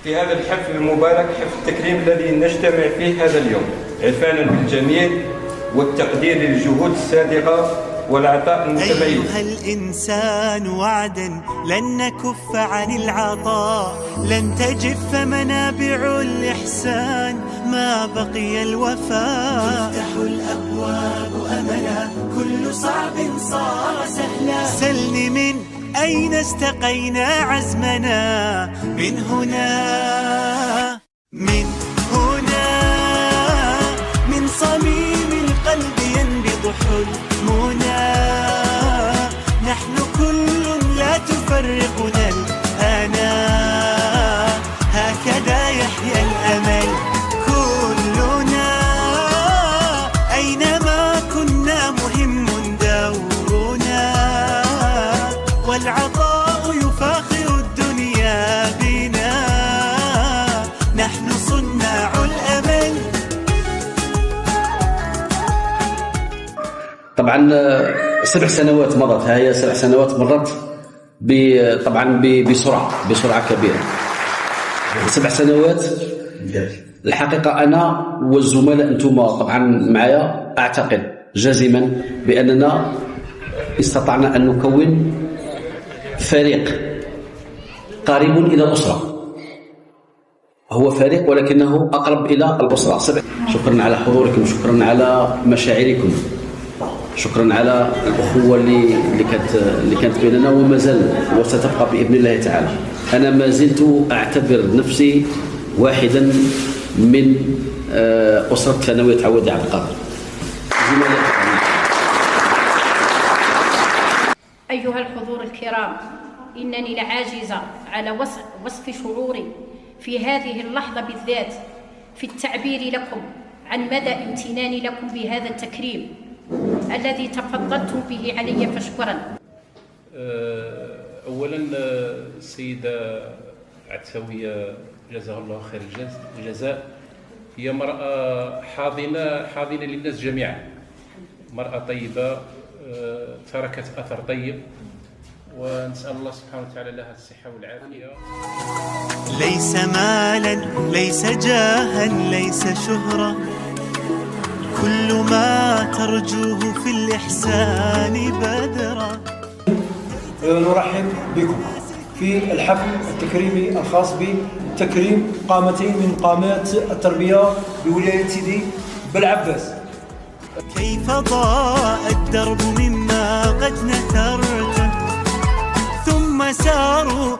في هذا الحفل المبارك، حفل التكريم الذي نجتمع فيه هذا اليوم عرفانا بالجميل والتقدير للجهود الصادقة والعطاء المتميز. أيها الإنسان وعدا لن نكف عن العطاء، لن تجف منابع الإحسان ما بقي الوفاء. تفتح الأبواب أملا، كل صعب صار سهلا. سلني من أين استقينا عزمنا، من هنا من صميم القلب ينبض حلمنا. نحن كل لا تفرقنا الأنا، هكذا يحيا الأمل كلنا. أينما كنا مهم دورنا، والعطاء يفاخر الدنيا بنا. نحن صناع الأمل. طبعا 7 سنوات مضت، هي 7 سنوات مرت طبعا بسرعة كبيرة. 7 سنوات الحقيقة أنا والزملاء أنتم طبعا معايا أعتقد جازما بأننا استطعنا أن نكون فريق قريب إلى الأسرة. هو فريق ولكنه أقرب إلى الأسرة. شكرا على حضوركم، شكرا على مشاعركم، شكرا على الأخوة اللي كانت بيننا وما زال وستبقى بإذن الله تعالى. أنا ما زلت أعتبر نفسي واحدا من أسرة ثانوية عوادي عبد القادر. أيها الحضور الكرام، إنني لعاجزة على وصف شعوري في هذه اللحظة بالذات في التعبير لكم عن مدى امتناني لكم بهذا التكريم الذي تفضلتم به علي، فشكرا. أولا السيدة عتاوية جزاها الله خير الجزاء هي مرأة حاضنة للناس جميعا، مرأة طيبة تركت أثر طيب، ونسأل الله سبحانه وتعالى لها الصحة والعافية. ليس مالا، ليس جاها، ليس شهرة، كل ما ترجوه في الإحسان بدرا. نرحب بكم في الحفل التكريمي الخاص بتكريم قامتين من قامات التربية بولاية سيدي بلعباس. كيف ضاء الدرب مما قد نثرته، ثم ساروا